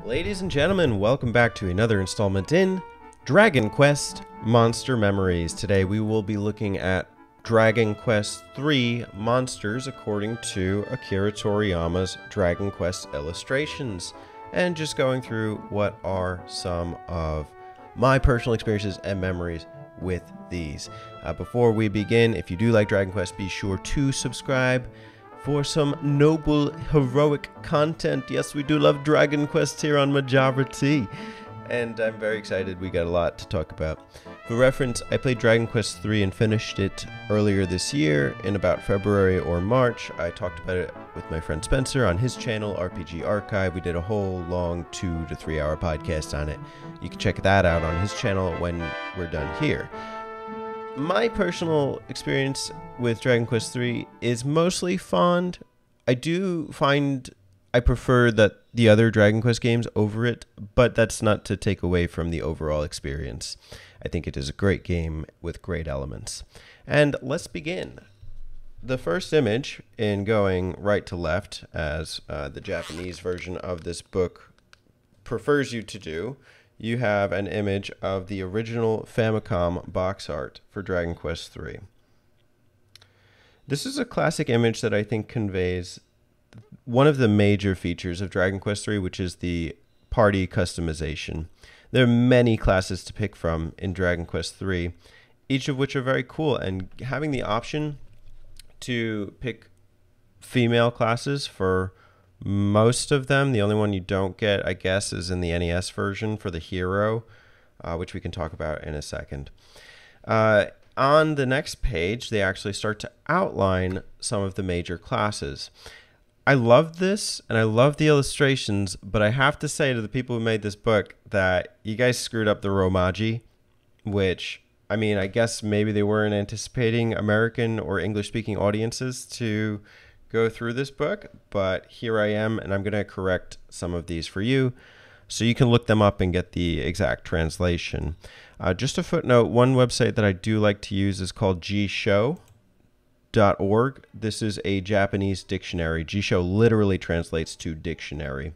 Ladies and gentlemen, welcome back to another installment in Dragon Quest Monster Memories. Today we will be looking at Dragon Quest III monsters according to Akira Toriyama's Dragon Quest illustrations, and just going through what are some of my personal experiences and memories with these. Before we begin, if you do like Dragon Quest, be sure to subscribe for some noble, heroic content. Yes, we do love Dragon Quest here on Majora, and I'm very excited. We got a lot to talk about. For reference, I played Dragon Quest III and finished it earlier this year in about February or March. I talked about it with my friend Spencer on his channel, RPG Archive. We did a whole long 2 to 3 hour podcast on it. You can check that out on his channel when we're done here. My personal experience with Dragon Quest III is mostly fond. I do find I prefer the other Dragon Quest games over it, but that's not to take away from the overall experience. I think it is a great game with great elements. And let's begin. The first image, in going right to left, as the Japanese version of this book prefers you to do, you have an image of the original Famicom box art for Dragon Quest III. This is a classic image that I think conveys one of the major features of Dragon Quest III, which is the party customization. There are many classes to pick from in Dragon Quest III, each of which are very cool, and having the option to pick female classes for most of them. The only one you don't get, I guess, is in the NES version for the hero, which we can talk about in a second. On the next page, they actually start to outline some of the major classes. I love this, and I love the illustrations, but I have to say to the people who made this book that you guys screwed up the Romaji, which, I mean, I guess maybe they weren't anticipating American or English-speaking audiences to go through this book, but here I am, and I'm going to correct some of these for you so you can look them up and get the exact translation. Just a footnote, one website that I do like to use is called gshow.org. This is a Japanese dictionary. Gshow literally translates to dictionary.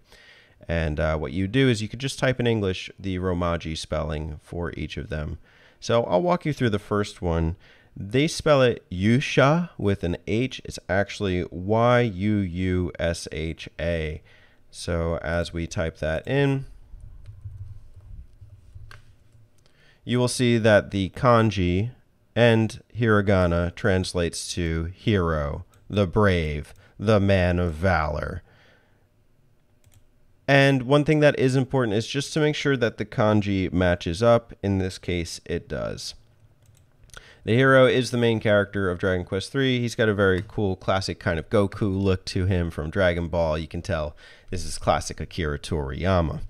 And what you do is you could just type in English the Romaji spelling for each of them. So I'll walk you through the first one. They spell it Yusha with an H. It's actually Yuusha. So as we type that in, you will see that the kanji and hiragana translates to hero, the brave, the man of valor. And one thing that is important is just to make sure that the kanji matches up. In this case, it does. The hero is the main character of Dragon Quest III. He's got a very cool, classic kind of Goku look to him from Dragon Ball. You can tell this is classic Akira Toriyama.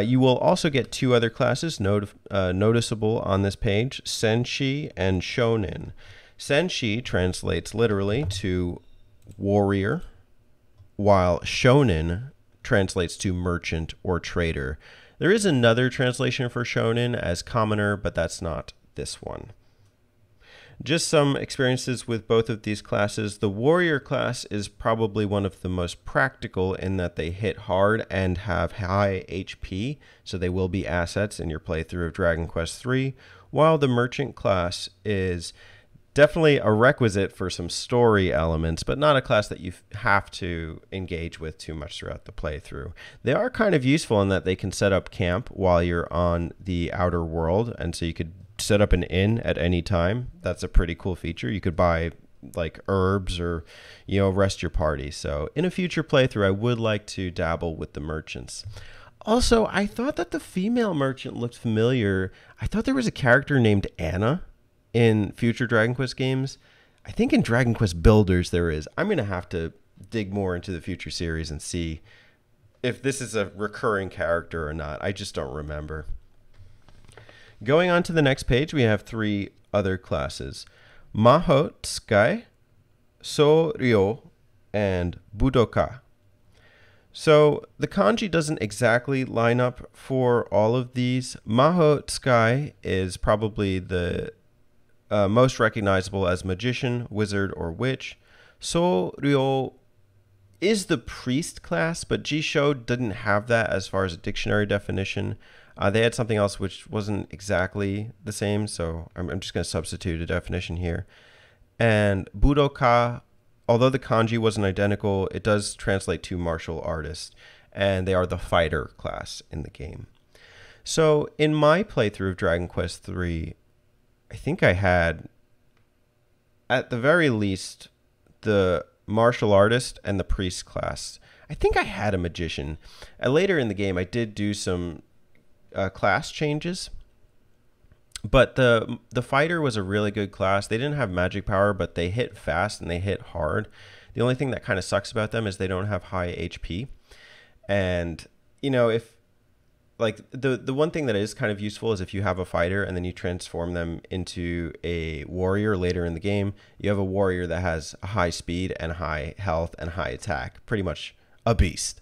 You will also get 2 other classes noticeable on this page, Senshi and Shonin. Senshi translates literally to warrior, while Shonin translates to merchant or trader. There is another translation for Shonin as commoner, but that's not this one. Just some experiences with both of these classes. The warrior class is probably one of the most practical in that they hit hard and have high HP, so they will be assets in your playthrough of Dragon Quest III, while the merchant class is definitely a requisite for some story elements, but not a class that you have to engage with too much throughout the playthrough. They are kind of useful in that they can set up camp while you're on the outer world, and so you could set up an inn at any time. That's a pretty cool feature. You could buy like herbs or, rest your party. So in a future playthrough, I would like to dabble with the merchants. Also, I thought that the female merchant looked familiar. I thought there was a character named Anna in future Dragon Quest games. I think in Dragon Quest Builders there is. I'm going to have to dig more into the future series and see if this is a recurring character or not. I just don't remember. Going on to the next page, we have 3 other classes. Maho Tsukai, So-ryo, and Budoka. So the kanji doesn't exactly line up for all of these. Maho Tsukai is probably the most recognizable as magician, wizard, or witch. So-ryo is the priest class, but Jisho didn't have that as far as a dictionary definition. They had something else which wasn't exactly the same, so I'm just going to substitute a definition here. And Budoka, although the kanji wasn't identical, it does translate to martial artist, and they are the fighter class in the game. So in my playthrough of Dragon Quest III, I think I had, at the very least, the martial artist and the priest class. I think I had a magician. Later in the game, I did do some class changes, but the fighter was a really good class. They didn't have magic power, but they hit fast and they hit hard. The only thing that kind of sucks about them is they don't have high HP. And, you know, if like the one thing that is kind of useful is if you have a fighter and then you transform them into a warrior later in the game, you have a warrior that has a high speed and high health and high attack, pretty much a beast.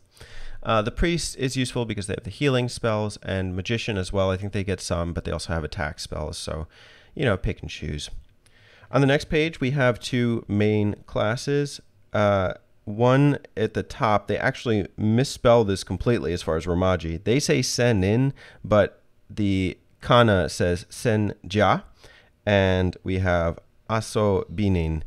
The priest is useful because they have the healing spells, and magician as well. I think they get some, but they also have attack spells. So, you know, pick and choose. On the next page, we have two main classes. One at the top, they actually misspell this completely as far as Romaji. They say Senin, but the kana says Senja, and we have Asobinin.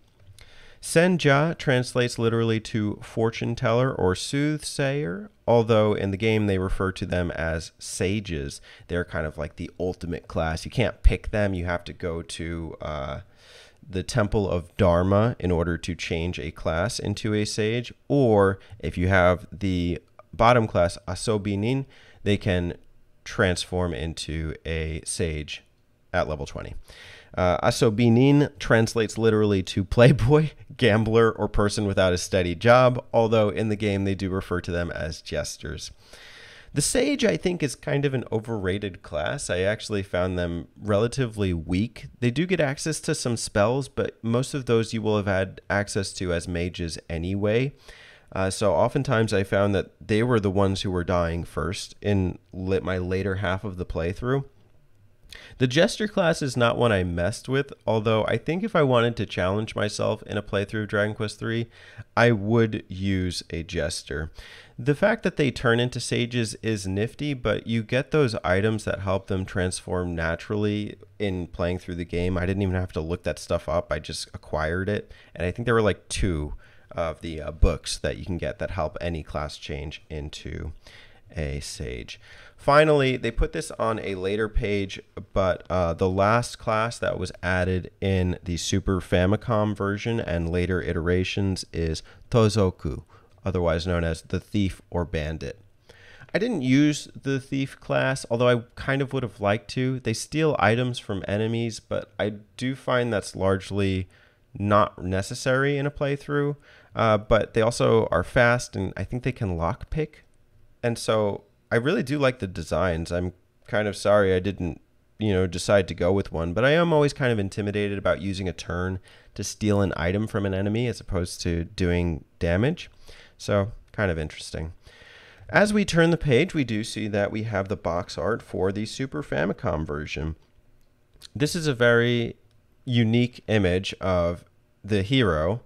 Senja translates literally to fortune teller or soothsayer, although in the game they refer to them as sages. They're kind of like the ultimate class. You can't pick them. You have to go to the Temple of Dharma in order to change a class into a sage, or if you have the bottom class Asobinin, they can transform into a sage at level 20. Asobinin translates literally to playboy, gambler, or person without a steady job, although in the game they do refer to them as jesters. The Sage, I think, is kind of an overrated class. I actually found them relatively weak. They do get access to some spells, but most of those you will have had access to as mages anyway. So oftentimes I found that they were the ones who were dying first in my later half of the playthrough. The Jester class is not one I messed with, although I think if I wanted to challenge myself in a playthrough of Dragon Quest III, I would use a Jester. The fact that they turn into sages is nifty, but you get those items that help them transform naturally in playing through the game. I didn't even have to look that stuff up. I just acquired it, and I think there were like 2 of the books that you can get that help any class change into a sage. Finally, they put this on a later page, but the last class that was added in the Super Famicom version and later iterations is Tozoku, otherwise known as the Thief or Bandit. I didn't use the Thief class, although I kind of would have liked to. They steal items from enemies, but I do find that's largely not necessary in a playthrough. But they also are fast, and I think they can lockpick. And so I really do like the designs. I'm kind of sorry I didn't, decide to go with one, but I am always kind of intimidated about using a turn to steal an item from an enemy as opposed to doing damage. So kind of interesting. As we turn the page, we do see that we have the box art for the Super Famicom version. This is a very unique image of the hero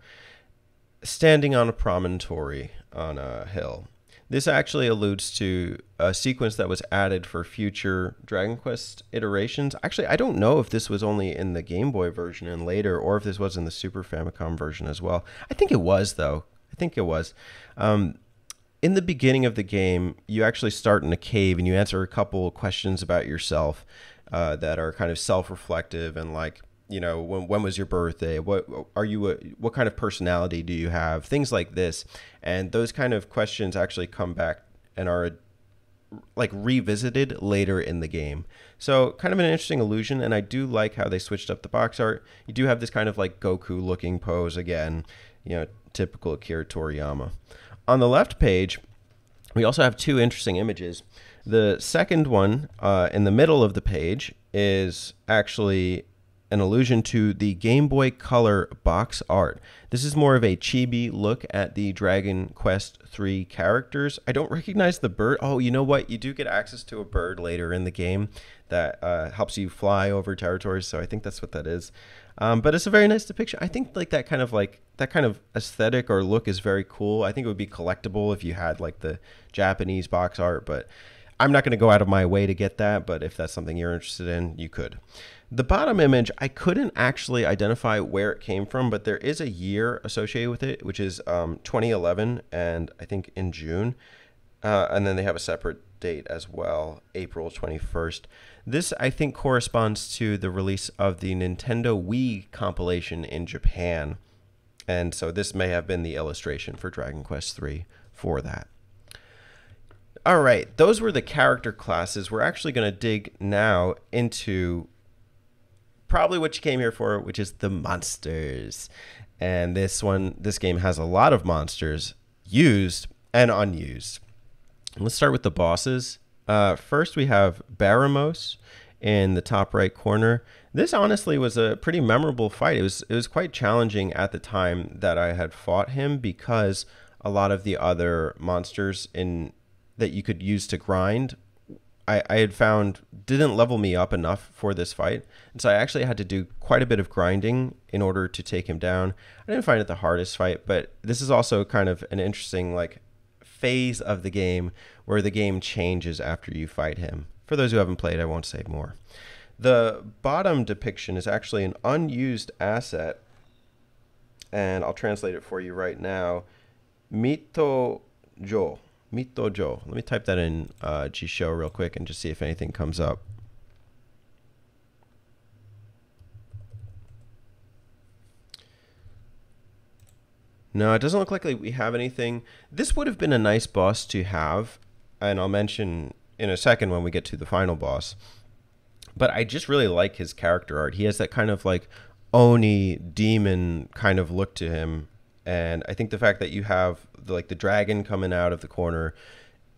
standing on a promontory on a hill. This actually alludes to a sequence that was added for future Dragon Quest iterations. Actually, I don't know if this was only in the Game Boy version and later, or if this was in the Super Famicom version as well. I think it was, though. I think it was. In the beginning of the game, you actually start in a cave and you answer a couple questions about yourself that are kind of self-reflective and like, when was your birthday? What are you? What kind of personality do you have? Things like this, and those kind of questions actually come back and are like revisited later in the game. So kind of an interesting illusion, and I do like how they switched up the box art. You do have this kind of like Goku-looking pose again, typical Akira Toriyama. On the left page, we also have 2 interesting images. The second one in the middle of the page is actually an allusion to the Game Boy Color box art. This is more of a chibi look at the Dragon Quest III characters. I don't recognize the bird. Oh, you know what? You do get access to a bird later in the game that helps you fly over territories, so I think that's what that is. But it's a very nice depiction. I think that kind of aesthetic or look is very cool. I think it would be collectible if you had like the Japanese box art, but I'm not going to go out of my way to get that, but if that's something you're interested in, you could. The bottom image, I couldn't actually identify where it came from, but there is a year associated with it, which is 2011, and I think in June. And then they have a separate date as well, April 21st. This, I think, corresponds to the release of the Nintendo Wii compilation in Japan. And so this may have been the illustration for Dragon Quest III for that. All right, those were the character classes. We're actually going to dig now into probably what you came here for, which is the monsters. And this game has a lot of monsters, used and unused. Let's start with the bosses. First, we have Baramos in the top right corner. This honestly was a pretty memorable fight. It was quite challenging at the time that I had fought him because a lot of the other monsters that you could use to grind, I had found didn't level me up enough for this fight. And so I actually had to do quite a bit of grinding in order to take him down. I didn't find it the hardest fight, but this is also kind of an interesting phase of the game where the game changes after you fight him. For those who haven't played, I won't say more. The bottom depiction is actually an unused asset, and I'll translate it for you right now. Mito-jo. Mito-jo. Let me type that in G-Show real quick and just see if anything comes up. No, it doesn't look like we have anything. This would have been a nice boss to have, and I'll mention in a second when we get to the final boss. But I just really like his character art. He has that kind of Oni demon kind of look to him. And I think the fact that you have the dragon coming out of the corner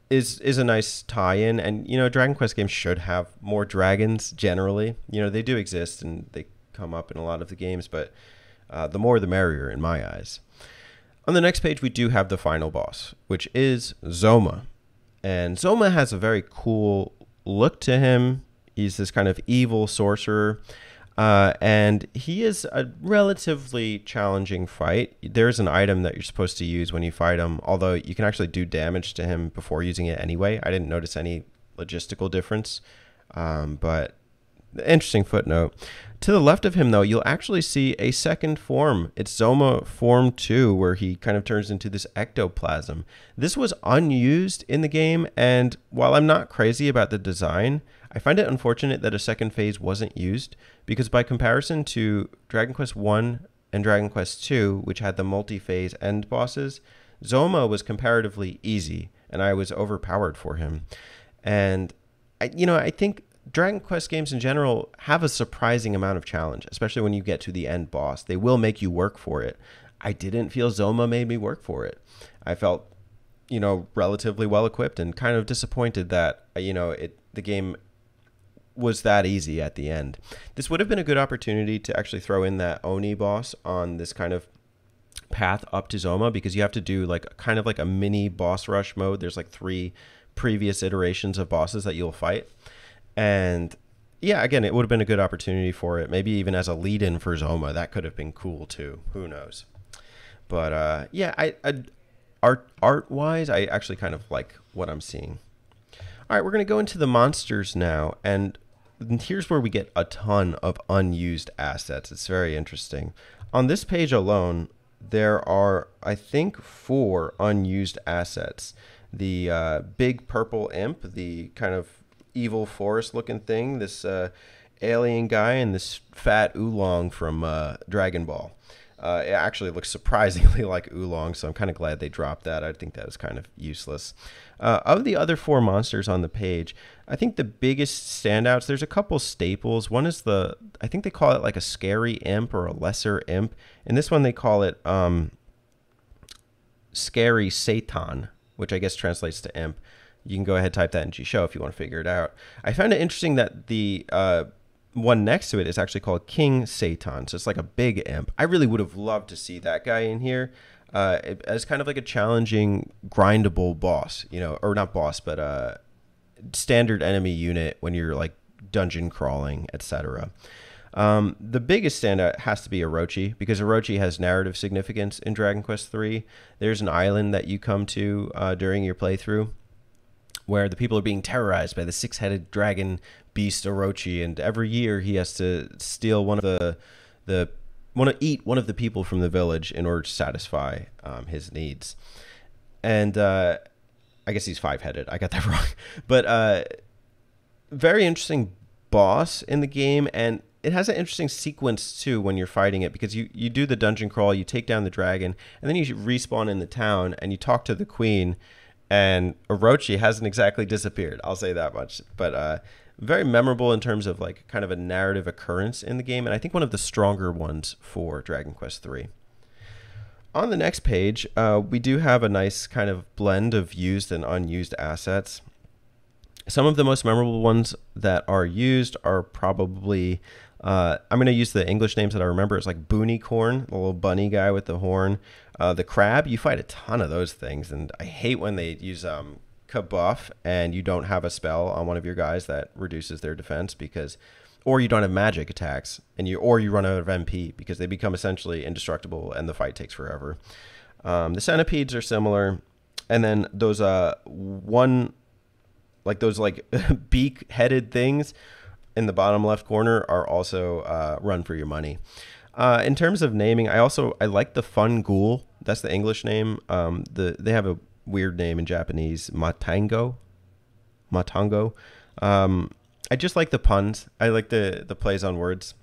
is a nice tie-in. And, Dragon Quest games should have more dragons generally. They do exist and they come up in a lot of the games, but the more the merrier in my eyes. On the next page, we do have the final boss, which is Zoma. And Zoma has a very cool look to him. He's this kind of evil sorcerer. And he is a relatively challenging fight. There's an item that you're supposed to use when you fight him, although you can actually do damage to him before using it anyway. I didn't notice any logistical difference, but interesting footnote. To the left of him, though, you'll actually see a second form. It's Zoma Form 2, where he kind of turns into this ectoplasm. This was unused in the game, and while I'm not crazy about the design, I find it unfortunate that a second phase wasn't used, because by comparison to Dragon Quest I and Dragon Quest II, which had the multi-phase end bosses, Zoma was comparatively easy, and I was overpowered for him. And, I think Dragon Quest games in general have a surprising amount of challenge, especially when you get to the end boss. They will make you work for it. I didn't feel Zoma made me work for it. I felt, relatively well equipped and kind of disappointed that, the game was that easy at the end. This would have been a good opportunity to actually throw in that Oni boss on this kind of path up to Zoma, because you have to do kind of a mini boss rush mode. There's 3 previous iterations of bosses that you'll fight. And yeah, again, it would have been a good opportunity for it. Maybe even as a lead-in for Zoma, that could have been cool too. Who knows? But yeah, art-wise, I actually kind of like what I'm seeing. All right, we're going to go into the monsters now, and here's where we get a ton of unused assets. It's very interesting. On this page alone, there are, I think, 4 unused assets. The big purple imp, the kind of evil forest looking thing, this alien guy, and this fat oolong from Dragon Ball. It actually looks surprisingly like oolong, so I'm kind of glad they dropped that. I think that was kind of useless. Of the other 4 monsters on the page, I think the biggest standouts, there's a couple staples. One is I think they call it a scary imp or a lesser imp. In this one, they call it scary Satan, which I guess translates to imp. You can go ahead and type that in G-Show if you want to figure it out. I found it interesting that the one next to it is actually called King Satan. So it's like a big imp. I really would have loved to see that guy in here as kind of like a challenging, grindable boss, or not boss, but standard enemy unit when you're like dungeon crawling, etc. The biggest standout has to be Orochi, because Orochi has narrative significance in Dragon Quest III. There's an island that you come to during your playthrough where the people are being terrorized by the six-headed dragon beast Orochi, and every year he has to steal want to eat one of the people from the village in order to satisfy his needs. And I guess he's five-headed. I got that wrong. But very interesting boss in the game, and it has an interesting sequence too when you're fighting it, because you do the dungeon crawl, you take down the dragon, and then you respawn in the town and you talk to the queen, and Orochi hasn't exactly disappeared. I'll say that much. But very memorable in terms of like kind of a narrative occurrence in the game, and I think one of the stronger ones for Dragon Quest III. On the next page, we do have a nice kind of blend of used and unused assets. Some of the most memorable ones that are used are probably, I'm going to use the English names that I remember. It's like Boonicorn, the little bunny guy with the horn. The crab, you fight a ton of those things, and I hate when they use Kabuff and you don't have a spell on one of your guys that reduces their defense, or you don't have magic attacks, or you run out of MP, because they become essentially indestructible and the fight takes forever. The centipedes are similar, and then those beak-headed things in the bottom left corner are also run for your money. In terms of naming, I like the Fun Ghoul. That's the English name. They have a weird name in Japanese, Matango. I just like the puns. I like the plays on words.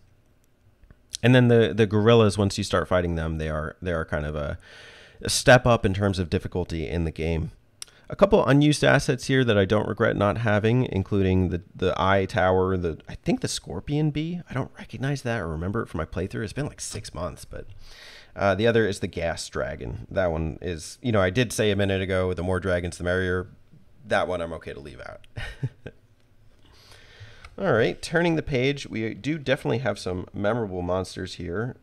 And then the gorillas, once you start fighting them, they are kind of a step up in terms of difficulty in the game. A couple unused assets here that I don't regret not having, including the eye tower, I think the scorpion bee. I don't recognize that or remember it from my playthrough. It's been like 6 months, but the other is the gas dragon. That one is, I did say a minute ago, the more dragons, the merrier. That one I'm okay to leave out. All right, turning the page, we do definitely have some memorable monsters here,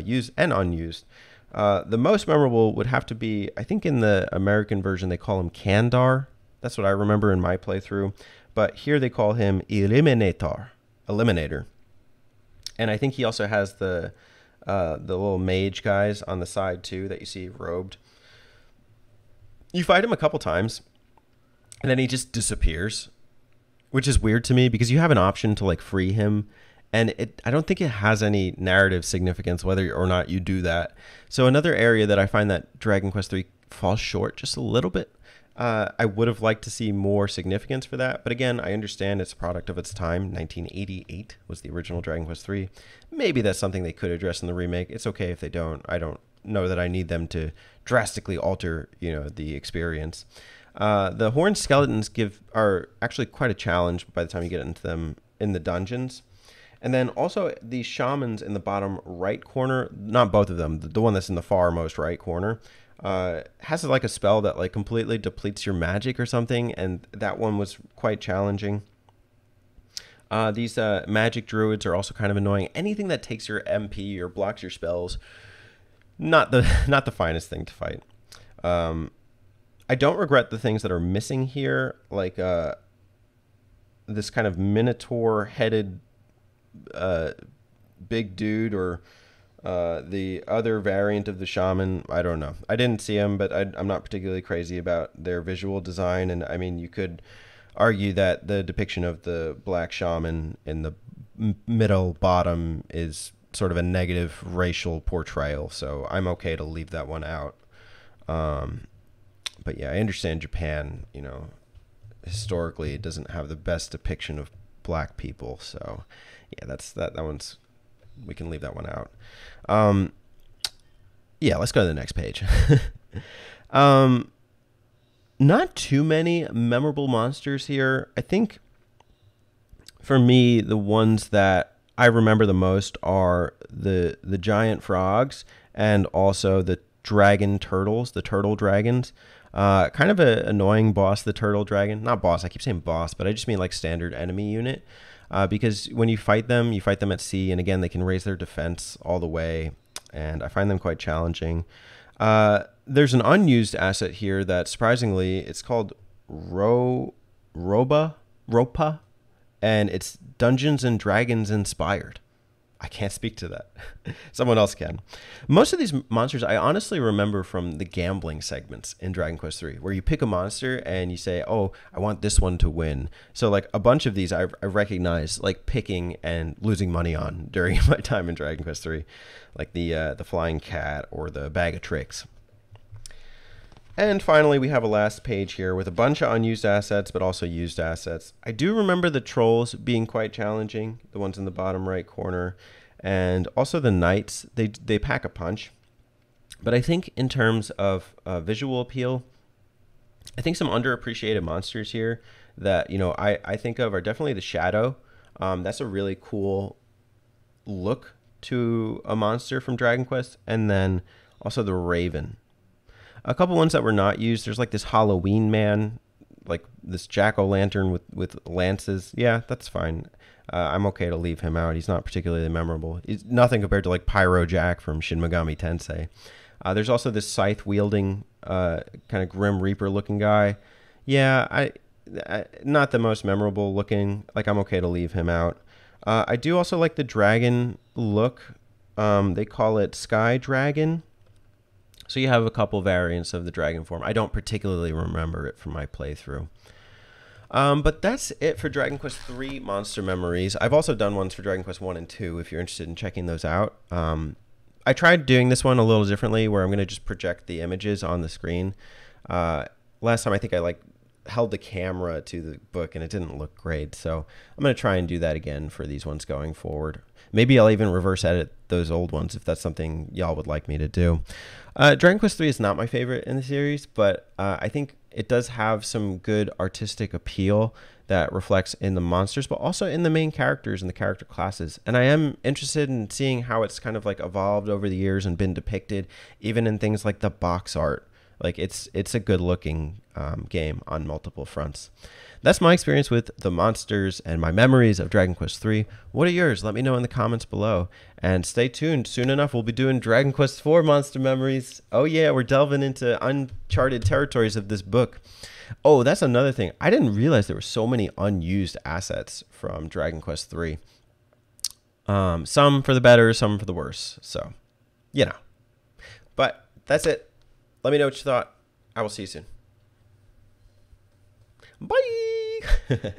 used and unused. The most memorable would have to be, I think in the American version, they call him Kandar. That's what I remember in my playthrough. But here they call him Eliminator. And I think he also has the little mage guys on the side too that you see robed. You fight him a couple times, and then he just disappears, which is weird to me because you have an option to like free him. And I don't think it has any narrative significance whether or not you do that. So another area that I find that Dragon Quest III falls short just a little bit. I would have liked to see more significance for that. But again, I understand it's a product of its time. 1988 was the original Dragon Quest III. Maybe that's something they could address in the remake. It's okay if they don't. I don't know that I need them to drastically alter, the experience. The horned skeletons are actually quite a challenge by the time you get into them in the dungeons. And then also the shamans in the bottom right corner, not both of them, the one that's in the far most right corner, has like a spell that like completely depletes your magic or something, and that one was quite challenging. These magic druids are also kind of annoying. Anything that takes your MP or blocks your spells, not the finest thing to fight. I don't regret the things that are missing here, like this kind of minotaur-headed big dude, or the other variant of the shaman. I don't know. I didn't see him, but I'm not particularly crazy about their visual design. And I mean, you could argue that the depiction of the black shaman in the middle bottom is sort of a negative racial portrayal. So I'm okay to leave that one out. But yeah, I understand Japan, historically it doesn't have the best depiction of black people. So yeah, that one's, we can leave that one out. Yeah, let's go to the next page. Not too many memorable monsters here. I think for me, the ones that I remember the most are the giant frogs and also the dragon turtles, the turtle dragons. Kind of an annoying boss, the turtle dragon. Not boss, I keep saying boss, but I just mean like standard enemy unit. because when you fight them at sea, and again, they can raise their defense all the way, and I find them quite challenging. There's an unused asset here that surprisingly, it's called Ropa, and it's Dungeons and Dragons inspired. I can't speak to that. Someone else can. Most of these monsters I honestly remember from the gambling segments in Dragon Quest III, where you pick a monster and you say, oh, I want this one to win. So like a bunch of these I recognize like picking and losing money on during my time in Dragon Quest III, like the flying cat or the bag of tricks. And finally, we have a last page here with a bunch of unused assets, but also used assets. I do remember the trolls being quite challenging, the ones in the bottom right corner, and also the knights. They pack a punch. But I think in terms of visual appeal, I think some underappreciated monsters here that I think of are definitely the Shadow. That's a really cool look to a monster from Dragon Quest, and then also the Raven. A couple ones that were not used. There's like this Halloween man, like this jack-o'-lantern with lances. Yeah, that's fine. I'm okay to leave him out. He's not particularly memorable. He's nothing compared to like Pyro Jack from Shin Megami Tensei. There's also this scythe-wielding, kind of Grim Reaper-looking guy. Yeah, I not the most memorable looking. Like, I'm okay to leave him out. I do also like the dragon look. They call it Sky Dragon. So you have a couple variants of the dragon form. I don't particularly remember it from my playthrough. But that's it for Dragon Quest III Monster Memories. I've also done ones for Dragon Quest 1 and 2 if you're interested in checking those out. I tried doing this one a little differently where I'm going to just project the images on the screen. Last time I think I held the camera to the book and it didn't look great. So I'm going to try and do that again for these ones going forward. Maybe I'll even reverse edit those old ones if that's something y'all would like me to do. Dragon Quest III is not my favorite in the series, but I think it does have some good artistic appeal that reflects in the monsters, but also in the main characters and the character classes. And I am interested in seeing how it's kind of like evolved over the years and been depicted, even in things like the box art. Like it's a good looking game on multiple fronts. That's my experience with the monsters and my memories of Dragon Quest III. What are yours? Let me know in the comments below. And stay tuned. Soon enough, we'll be doing Dragon Quest IV Monster Memories. Oh yeah, we're delving into uncharted territories of this book. Oh, that's another thing. I didn't realize there were so many unused assets from Dragon Quest III. Some for the better, some for the worse. So, But that's it. Let me know what you thought. I will see you soon. Bye.